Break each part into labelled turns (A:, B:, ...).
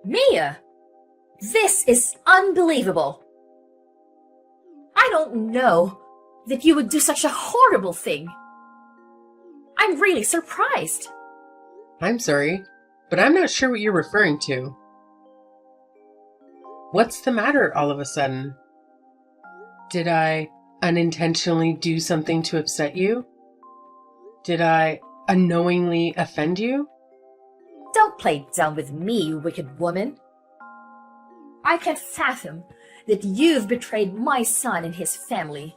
A: Mia, this is unbelievable. I don't know that you would do such a horrible thing. I'm really surprised.
B: I'm sorry, but I'm not sure what you're referring to. What's the matter all of a sudden? Did I unintentionally do something to upset you? Did I unknowingly offend you?
A: Don't play dumb with me, you wicked woman. I can't fathom that you've betrayed my son and his family.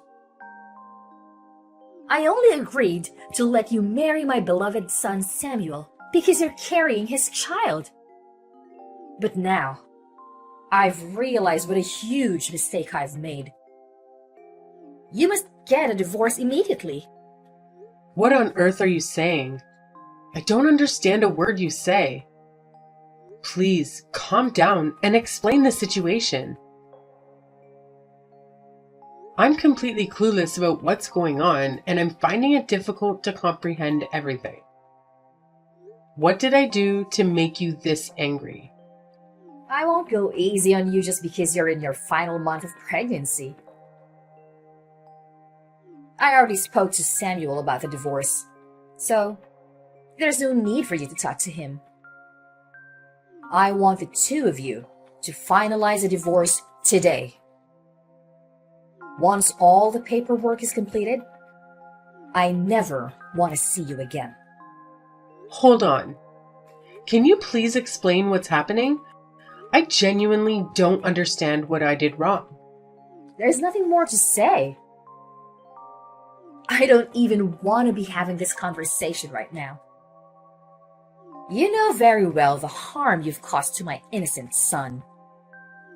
A: I only agreed to let you marry my beloved son Samuel because you're carrying his child. But now, I've realized what a huge mistake I've made. You must get a divorce immediately.
B: What on earth are you saying? I don't understand a word you say. Please, calm down and explain the situation. I'm completely clueless about what's going on, and I'm finding it difficult to comprehend everything. What did I do to make you this angry?
A: I won't go easy on you just because you're in your final month of pregnancy. I already spoke to Samuel about the divorce, so there's no need for you to talk to him. I want the two of you to finalize the divorce today. Once all the paperwork is completed, I never want to see you again.
B: Hold on. Can you please explain what's happening? I genuinely don't understand what I did wrong.
A: There's nothing more to say. I don't even want to be having this conversation right now. You know very well the harm you've caused to my innocent son.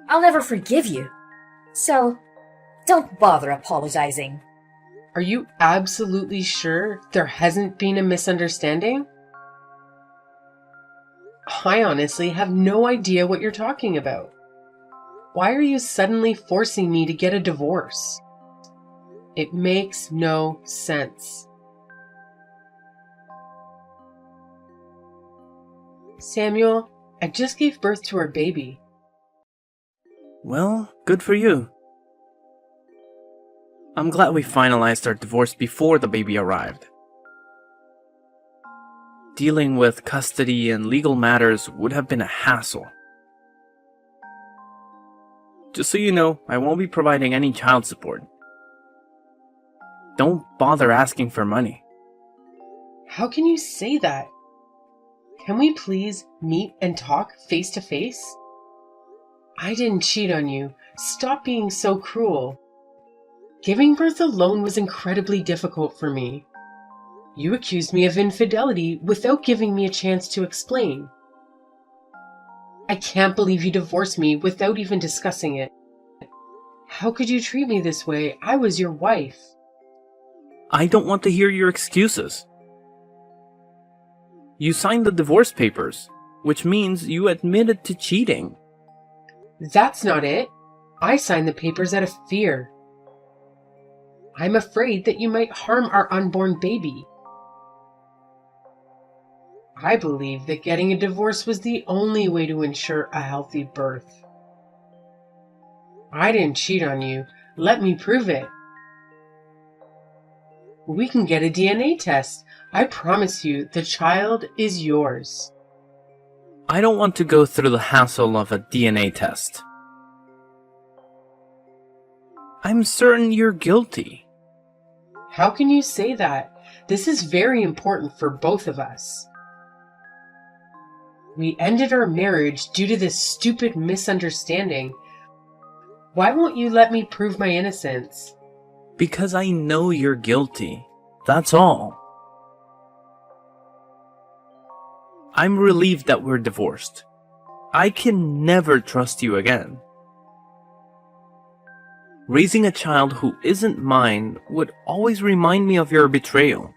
A: I'll never forgive you, so don't bother apologizing.
B: Are you absolutely sure there hasn't been a misunderstanding? I honestly have no idea what you're talking about. Why are you suddenly forcing me to get a divorce? It makes no sense. Samuel, I just gave birth to our baby.
C: Well, good for you. I'm glad we finalized our divorce before the baby arrived. Dealing with custody and legal matters would have been a hassle. Just so you know, I won't be providing any child support. Don't bother asking for money.
B: How can you say that? Can we please meet and talk face to face? I didn't cheat on you. Stop being so cruel. Giving birth alone was incredibly difficult for me. You accused me of infidelity without giving me a chance to explain. I can't believe you divorced me without even discussing it. How could you treat me this way? I was your wife.
C: I don't want to hear your excuses. You signed the divorce papers, which means you admitted to cheating.
B: That's not it. I signed the papers out of fear. I'm afraid that you might harm our unborn baby. I believe that getting a divorce was the only way to ensure a healthy birth. I didn't cheat on you. Let me prove it. We can get a DNA test. I promise you, the child is yours.
C: I don't want to go through the hassle of a DNA test. I'm certain you're guilty.
B: How can you say that? This is very important for both of us. We ended our marriage due to this stupid misunderstanding. Why won't you let me prove my innocence?
C: Because I know you're guilty. That's all. I'm relieved that we're divorced. I can never trust you again. Raising a child who isn't mine would always remind me of your betrayal.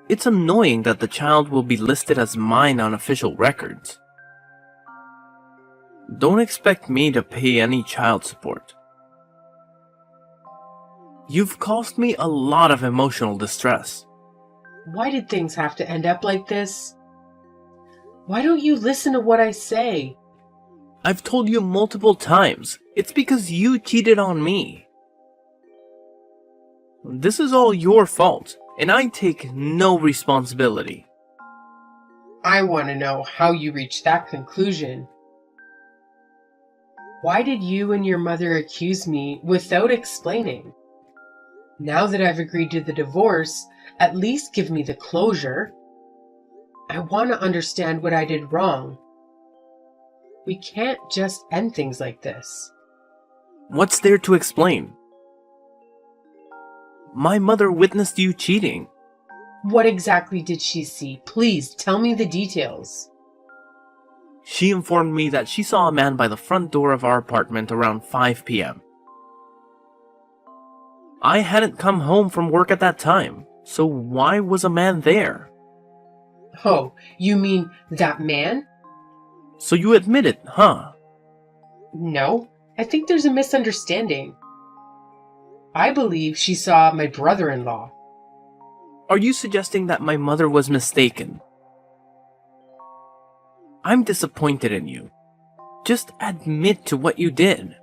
C: It's annoying that the child will be listed as mine on official records. Don't expect me to pay any child support. You've caused me a lot of emotional distress.
B: Why did things have to end up like this? Why don't you listen to what I say?
C: I've told you multiple times. It's because you cheated on me. This is all your fault, and I take no responsibility.
B: I want to know how you reached that conclusion. Why did you and your mother accuse me without explaining? Now that I've agreed to the divorce, at least give me the closure. I want to understand what I did wrong. We can't just end things like this.
C: What's there to explain? My mother witnessed you cheating.
B: What exactly did she see? Please tell me the details.
C: She informed me that she saw a man by the front door of our apartment around 5 p.m. I hadn't come home from work at that time, so why was a man there?
B: Oh, you mean that man?
C: So you admit it, huh?
B: No, I think there's a misunderstanding. I believe she saw my brother-in-law.
C: Are you suggesting that my mother was mistaken? I'm disappointed in you. Just admit to what you did.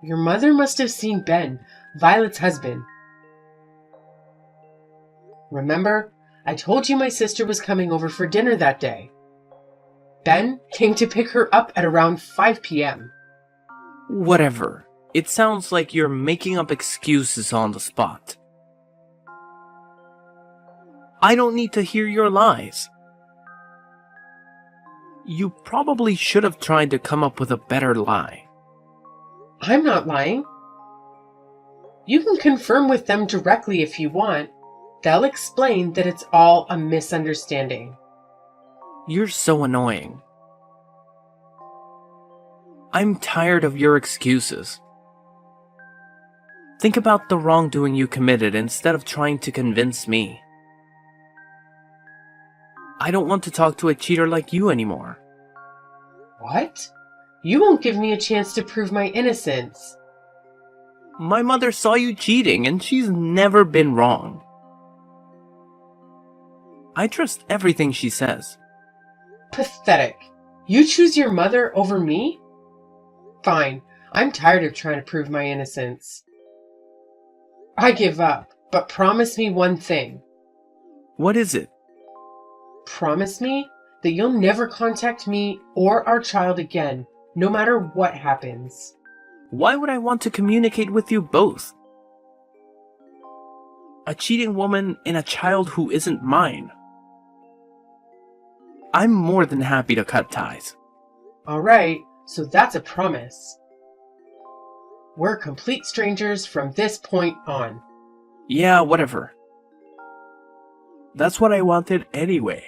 B: Your mother must have seen Ben, Violet's husband. Remember, I told you my sister was coming over for dinner that day. Ben came to pick her up at around 5 p.m.
C: Whatever. It sounds like you're making up excuses on the spot. I don't need to hear your lies. You probably should have tried to come up with a better lie.
B: I'm not lying. You can confirm with them directly if you want. They'll explain that it's all a misunderstanding.
C: You're so annoying. I'm tired of your excuses. Think about the wrongdoing you committed instead of trying to convince me. I don't want to talk to a cheater like you anymore.
B: What? You won't give me a chance to prove my innocence.
C: My mother saw you cheating and she's never been wrong. I trust everything she says.
B: Pathetic. You choose your mother over me? Fine. I'm tired of trying to prove my innocence. I give up, but promise me one thing.
C: What is it?
B: Promise me that you'll never contact me or our child again, no matter what happens.
C: Why would I want to communicate with you both? A cheating woman and a child who isn't mine. I'm more than happy to cut ties.
B: Alright, so that's a promise. We're complete strangers from this point on.
C: Yeah, whatever. That's what I wanted anyway.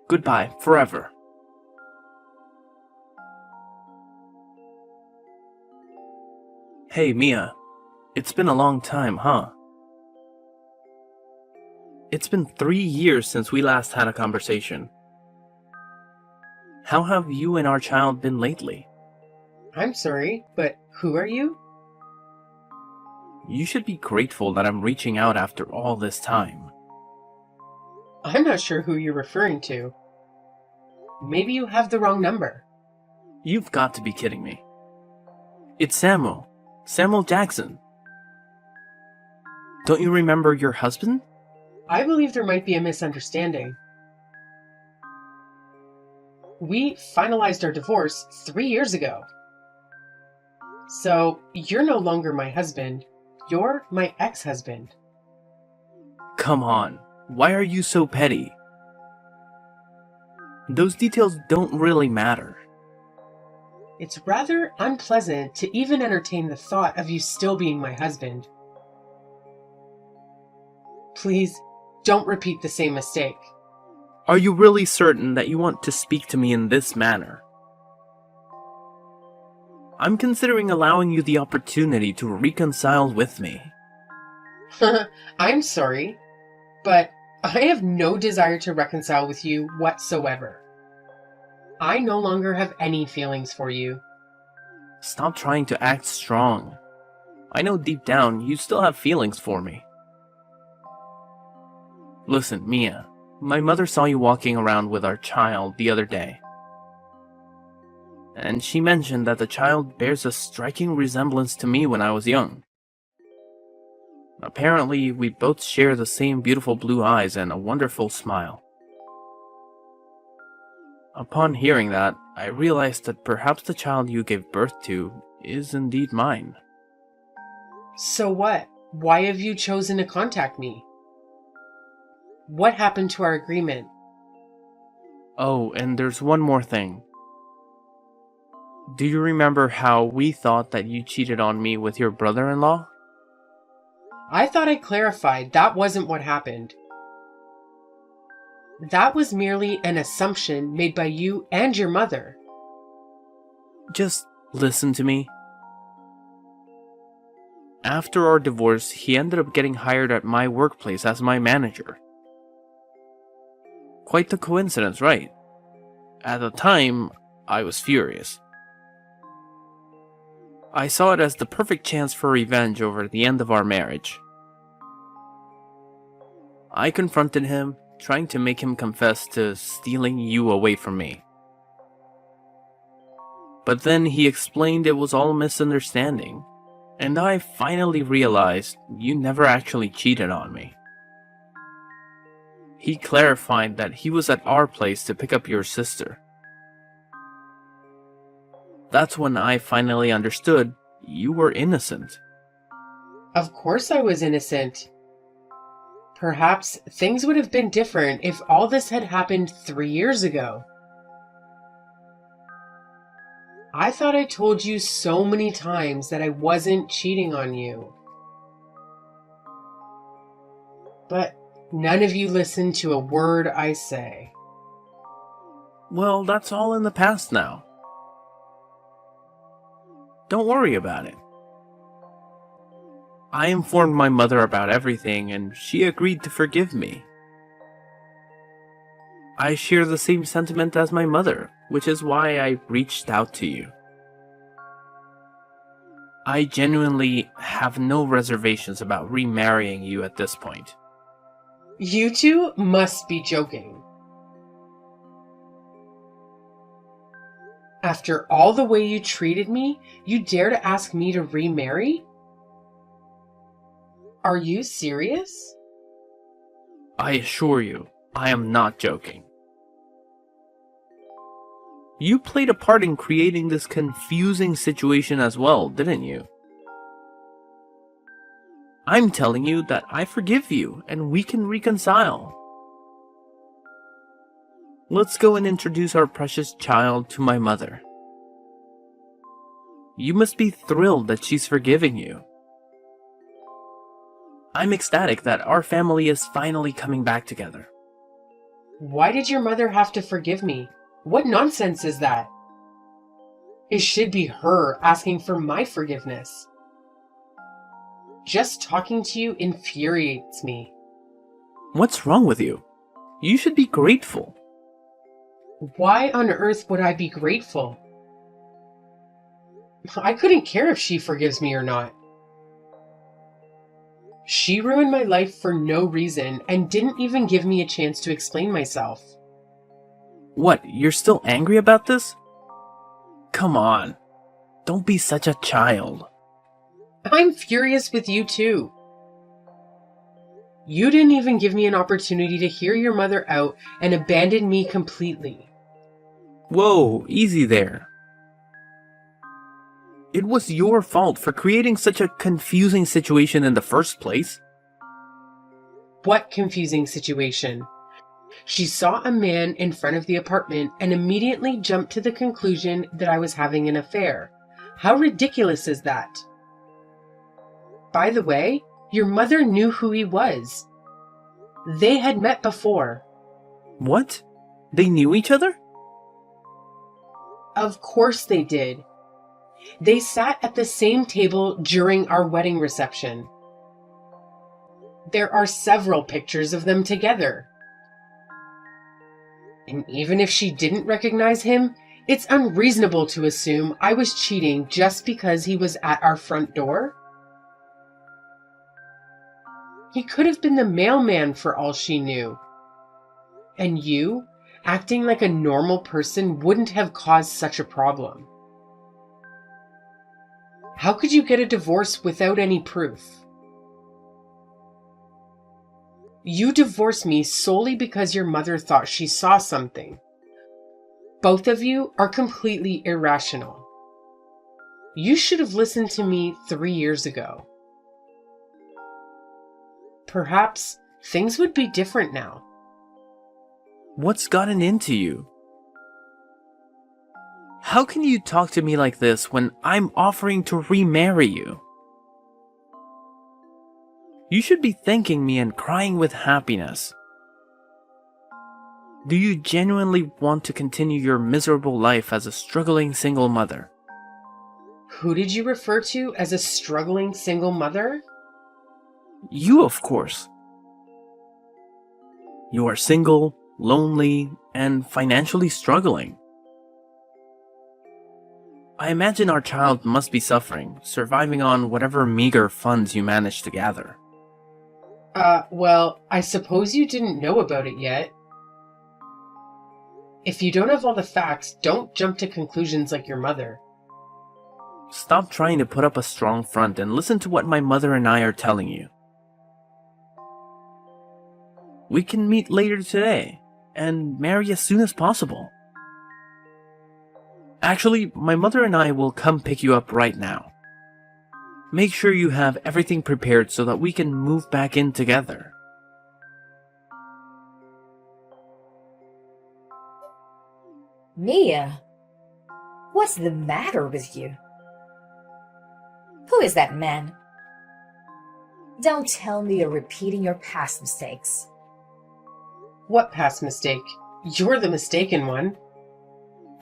C: Goodbye, forever. Hey, Mia. It's been a long time, huh? It's been 3 years since we last had a conversation. How have you and our child been lately?
B: I'm sorry, but who are you?
C: You should be grateful that I'm reaching out after all this time.
B: I'm not sure who you're referring to. Maybe you have the wrong number.
C: You've got to be kidding me. It's Samuel. Samuel Jackson. Don't you remember your husband?
B: I believe there might be a misunderstanding. We finalized our divorce 3 years ago. So, you're no longer my husband. You're my ex-husband.
C: Come on. Why are you so petty? Those details don't really matter.
B: It's rather unpleasant to even entertain the thought of you still being my husband. Please, don't repeat the same mistake.
C: Are you really certain that you want to speak to me in this manner? I'm considering allowing you the opportunity to reconcile with me.
B: I'm sorry, but I have no desire to reconcile with you whatsoever. I no longer have any feelings for you.
C: Stop trying to act strong. I know deep down you still have feelings for me. Listen, Mia, my mother saw you walking around with our child the other day. And she mentioned that the child bears a striking resemblance to me when I was young. Apparently, we both share the same beautiful blue eyes and a wonderful smile. Upon hearing that, I realized that perhaps the child you gave birth to is indeed mine.
B: So what? Why have you chosen to contact me? What happened to our agreement?
C: Oh, and there's one more thing. Do you remember how we thought that you cheated on me with your brother-in-law?
B: I thought I clarified that wasn't what happened. That was merely an assumption made by you and your mother.
C: Just listen to me. After our divorce, he ended up getting hired at my workplace as my manager. Quite the coincidence, right? At the time, I was furious. I saw it as the perfect chance for revenge over the end of our marriage. I confronted him, trying to make him confess to stealing you away from me. But then he explained it was all a misunderstanding, and I finally realized you never actually cheated on me. He clarified that he was at our place to pick up your sister. That's when I finally understood you were innocent.
B: Of course I was innocent. Perhaps things would have been different if all this had happened 3 years ago. I thought I told you so many times that I wasn't cheating on you. But none of you listened to a word I say.
C: Well, that's all in the past now. Don't worry about it. I informed my mother about everything and she agreed to forgive me. I share the same sentiment as my mother, which is why I reached out to you. I genuinely have no reservations about remarrying you at this point.
B: You two must be joking. After all the way you treated me, you dare to ask me to remarry? Are you serious?
C: I assure you, I am not joking. You played a part in creating this confusing situation as well, didn't you? I'm telling you that I forgive you and we can reconcile. Let's go and introduce our precious child to my mother. You must be thrilled that she's forgiving you. I'm ecstatic that our family is finally coming back together.
B: Why did your mother have to forgive me? What nonsense is that? It should be her asking for my forgiveness. Just talking to you infuriates me.
C: What's wrong with you? You should be grateful.
B: Why on earth would I be grateful? I couldn't care if she forgives me or not. She ruined my life for no reason and didn't even give me a chance to explain myself.
C: What, you're still angry about this? Come on, don't be such a child.
B: I'm furious with you too. You didn't even give me an opportunity to hear your mother out and abandoned me completely.
C: Whoa, easy there. It was your fault for creating such a confusing situation in the first place.
B: What confusing situation? She saw a man in front of the apartment and immediately jumped to the conclusion that I was having an affair. How ridiculous is that? By the way, your mother knew who he was. They had met before.
C: What? They knew each other?
B: Of course they did. They sat at the same table during our wedding reception. There are several pictures of them together. And even if she didn't recognize him, it's unreasonable to assume I was cheating just because he was at our front door. He could have been the mailman for all she knew. And you, acting like a normal person, wouldn't have caused such a problem. How could you get a divorce without any proof? You divorced me solely because your mother thought she saw something. Both of you are completely irrational. You should have listened to me 3 years ago. Perhaps things would be different now.
C: What's gotten into you? How can you talk to me like this when I'm offering to remarry you? You should be thanking me and crying with happiness. Do you genuinely want to continue your miserable life as a struggling single mother?
B: Who did you refer to as a struggling single mother?
C: You, of course. You are single, lonely, and financially struggling. I imagine our child must be suffering, surviving on whatever meager funds you managed to gather.
B: Well, I suppose you didn't know about it yet. If you don't have all the facts, don't jump to conclusions like your mother.
C: Stop trying to put up a strong front and listen to what my mother and I are telling you. We can meet later today and marry as soon as possible. Actually, my mother and I will come pick you up right now. Make sure you have everything prepared so that we can move back in together.
A: Mia, what's the matter with you? Who is that man? Don't tell me you're repeating your past mistakes.
B: What past mistake? You're the mistaken one.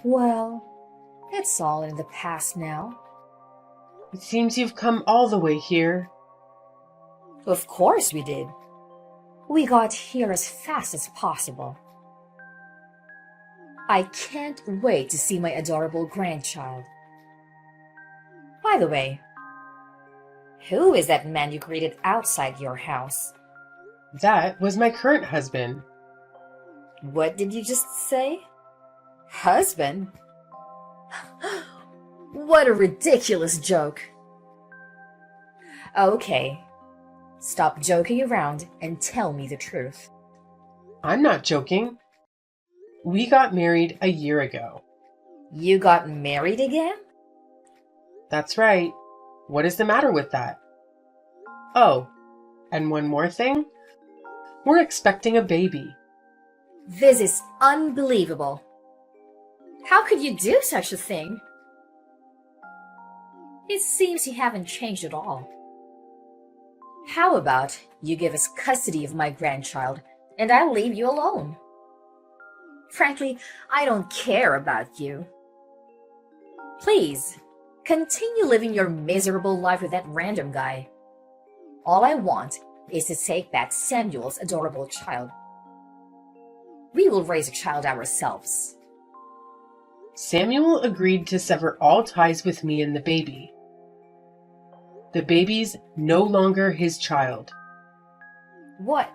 A: Well, it's all in the past now.
B: It seems you've come all the way here.
A: Of course we did. We got here as fast as possible. I can't wait to see my adorable grandchild. By the way, who is that man you greeted outside your house?
B: That was my current husband.
A: What did you just say? Husband? What a ridiculous joke. Okay, stop joking around and tell me the truth.
B: I'm not joking. We got married a year ago.
A: You got married again?
B: That's right. What is the matter with that? Oh, and one more thing. We're expecting a baby.
A: This is unbelievable. How could you do such a thing? It seems you haven't changed at all. How about you give us custody of my grandchild and I'll leave you alone? Frankly, I don't care about you. Please, continue living your miserable life with that random guy. All I want is to take back Samuel's adorable child. We will raise a child ourselves.
B: Samuel agreed to sever all ties with me and the baby. The baby's no longer his child.
A: What?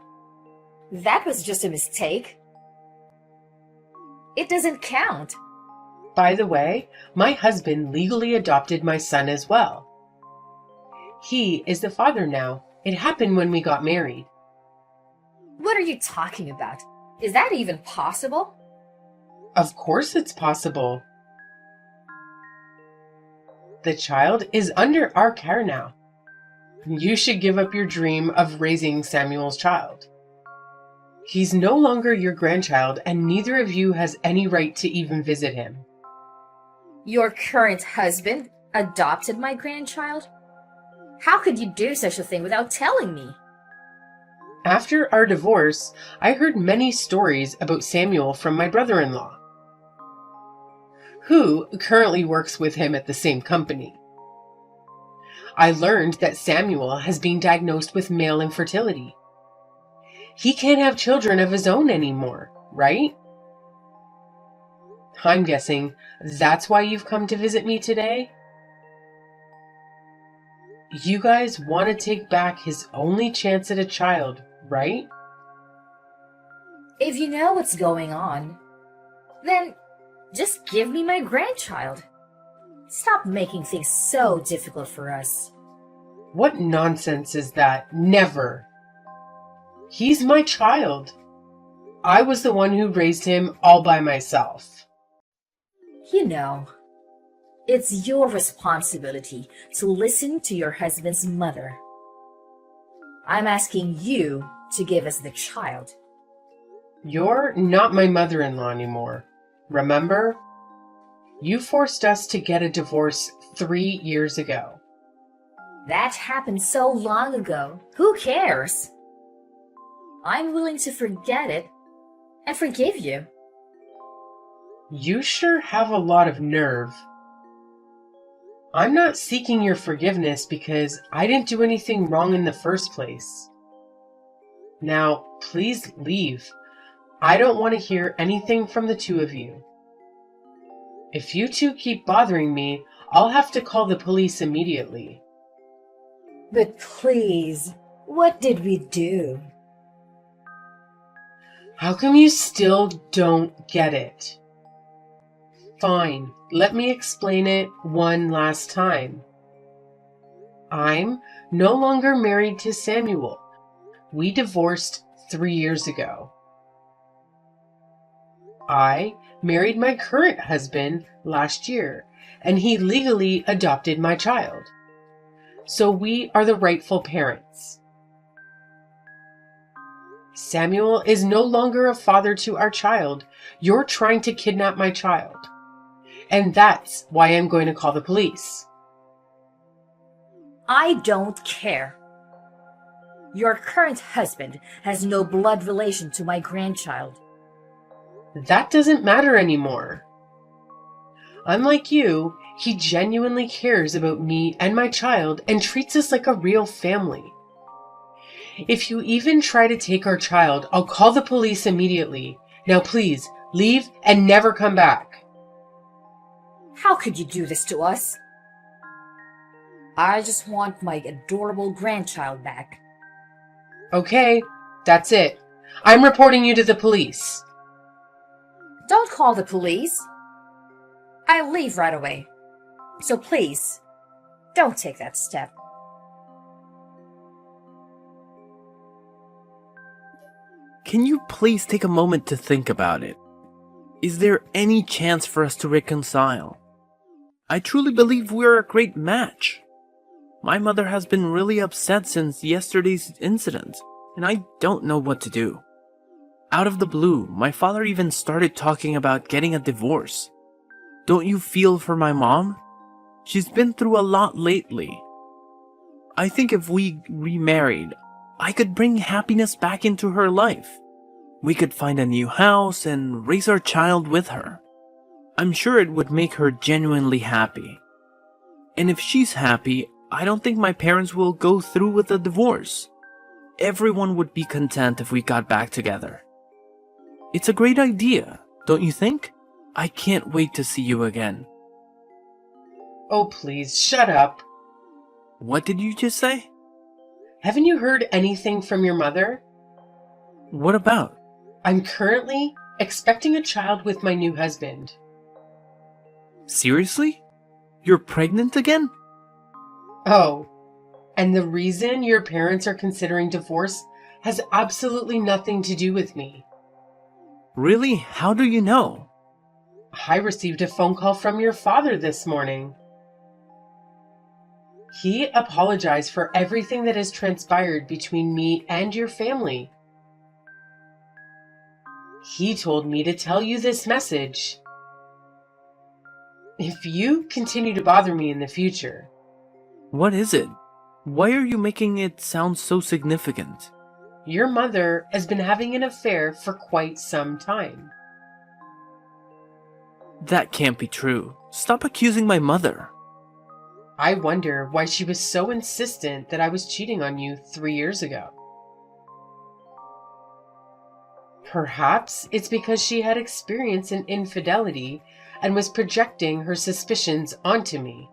A: That was just a mistake. It doesn't count.
B: By the way, my husband legally adopted my son as well. He is the father now. It happened when we got married.
A: What are you talking about? Is that even possible?
B: Of course it's possible. The child is under our care now. You should give up your dream of raising Samuel's child. He's no longer your grandchild, and neither of you has any right to even visit him.
A: Your current husband adopted my grandchild? How could you do such a thing without telling me?
B: After our divorce, I heard many stories about Samuel from my brother-in-law, who currently works with him at the same company. I learned that Samuel has been diagnosed with male infertility. He can't have children of his own anymore, right? I'm guessing that's why you've come to visit me today? You guys want to take back his only chance at a child, right?
A: If you know what's going on, then just give me my grandchild. Stop making things so difficult for us.
B: What nonsense is that? Never. He's my child. I was the one who raised him all by myself.
A: You know, it's your responsibility to listen to your husband's mother. I'm asking you to give us the child.
B: You're not my mother-in-law anymore. Remember? You forced us to get a divorce 3 years ago.
A: That happened so long ago. Who cares? I'm willing to forget it and forgive you.
B: You sure have a lot of nerve. I'm not seeking your forgiveness because I didn't do anything wrong in the first place. Now, please leave. I don't want to hear anything from the two of you. If you two keep bothering me, I'll have to call the police immediately.
A: But please, what did we do?
B: How come you still don't get it? Fine, let me explain it one last time. I'm no longer married to Samuel. We divorced 3 years ago. I married my current husband last year, and he legally adopted my child. So we are the rightful parents. Samuel is no longer a father to our child. You're trying to kidnap my child. And that's why I'm going to call the police.
A: I don't care. Your current husband has no blood relation to my grandchild.
B: That doesn't matter anymore. Unlike you, he genuinely cares about me and my child and treats us like a real family. If you even try to take our child, I'll call the police immediately. Now please, leave and never come back.
A: How could you do this to us? I just want my adorable grandchild back.
B: Okay, that's it. I'm reporting you to the police.
A: Don't call the police. I'll leave right away. So please, don't take that step.
C: Can you please take a moment to think about it? Is there any chance for us to reconcile? I truly believe we're a great match. My mother has been really upset since yesterday's incident, and I don't know what to do. Out of the blue, my father even started talking about getting a divorce. Don't you feel for my mom? She's been through a lot lately. I think if we remarried, I could bring happiness back into her life. We could find a new house and raise our child with her. I'm sure it would make her genuinely happy. And if she's happy, I don't think my parents will go through with a divorce. Everyone would be content if we got back together. It's a great idea, don't you think? I can't wait to see you again.
B: Oh, please, shut up.
C: What did you just say?
B: Haven't you heard anything from your mother?
C: What about?
B: I'm currently expecting a child with my new husband.
C: Seriously? You're pregnant again?
B: Oh, and the reason your parents are considering divorce has absolutely nothing to do with me.
C: Really? How do you know?
B: I received a phone call from your father this morning. He apologized for everything that has transpired between me and your family. He told me to tell you this message. If you continue to bother me in the future...
C: What is it? Why are you making it sound so significant?
B: Your mother has been having an affair for quite some time.
C: That can't be true. Stop accusing my mother.
B: I wonder why she was so insistent that I was cheating on you 3 years ago. Perhaps it's because she had experience in infidelity and was projecting her suspicions onto me.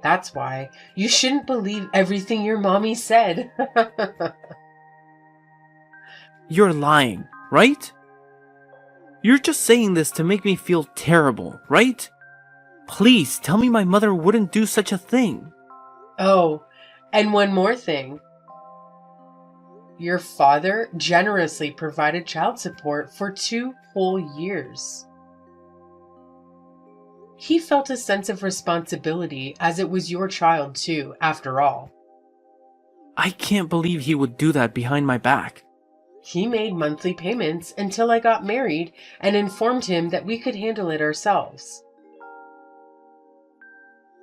B: That's why you shouldn't believe everything your mommy said.
C: You're lying. right? You're just saying this to make me feel terrible, right? Please tell me my mother wouldn't do such a thing.
B: Oh, and one more thing. Your father generously provided child support for 2 whole years. He felt a sense of responsibility as it was your child too, after all.
C: I can't believe he would do that behind my back.
B: He made monthly payments until I got married and informed him that we could handle it ourselves.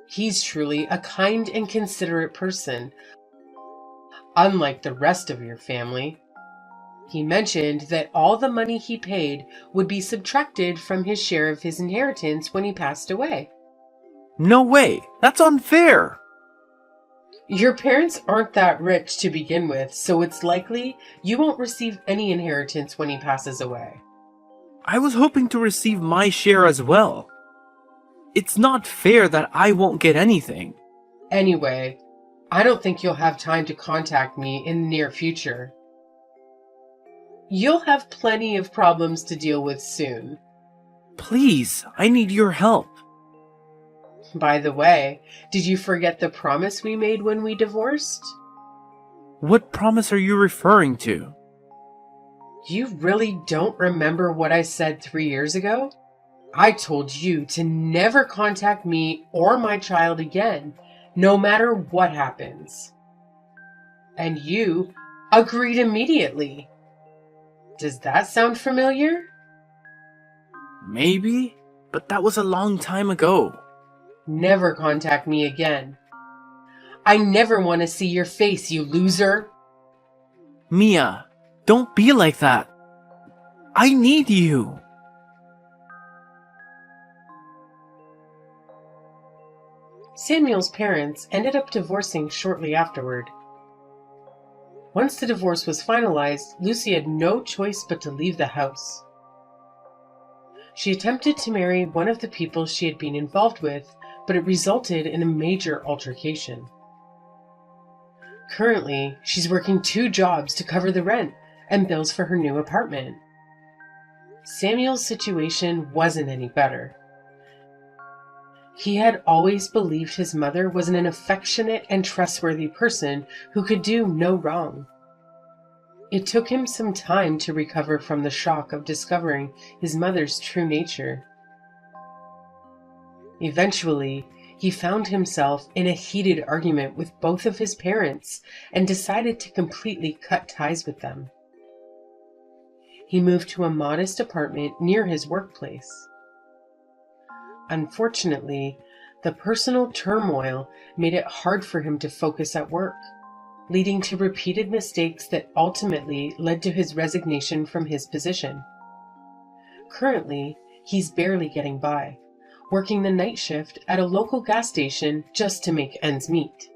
B: He's truly a kind and considerate person, unlike the rest of your family. He mentioned that all the money he paid would be subtracted from his share of his inheritance when he passed away.
C: No way! That's unfair!
B: Your parents aren't that rich to begin with, so it's likely you won't receive any inheritance when he passes away.
C: I was hoping to receive my share as well. It's not fair that I won't get anything.
B: Anyway, I don't think you'll have time to contact me in the near future. You'll have plenty of problems to deal with soon.
C: Please, I need your help.
B: By the way, did you forget the promise we made when we divorced?
C: What promise are you referring to?
B: You really don't remember what I said 3 years ago? I told you to never contact me or my child again, no matter what happens. And you agreed immediately. Does that sound familiar?
C: Maybe, but that was a long time ago.
B: Never contact me again. I never want to see your face, you loser.
C: Mia, don't be like that. I need you.
B: Samuel's parents ended up divorcing shortly afterward. Once the divorce was finalized, Lucy had no choice but to leave the house. She attempted to marry one of the people she had been involved with, but it resulted in a major altercation. Currently, she's working 2 jobs to cover the rent and bills for her new apartment. Samuel's situation wasn't any better. He had always believed his mother was an affectionate and trustworthy person who could do no wrong. It took him some time to recover from the shock of discovering his mother's true nature. Eventually, he found himself in a heated argument with both of his parents and decided to completely cut ties with them. He moved to a modest apartment near his workplace. Unfortunately, the personal turmoil made it hard for him to focus at work, leading to repeated mistakes that ultimately led to his resignation from his position. Currently, he's barely getting by, working the night shift at a local gas station just to make ends meet.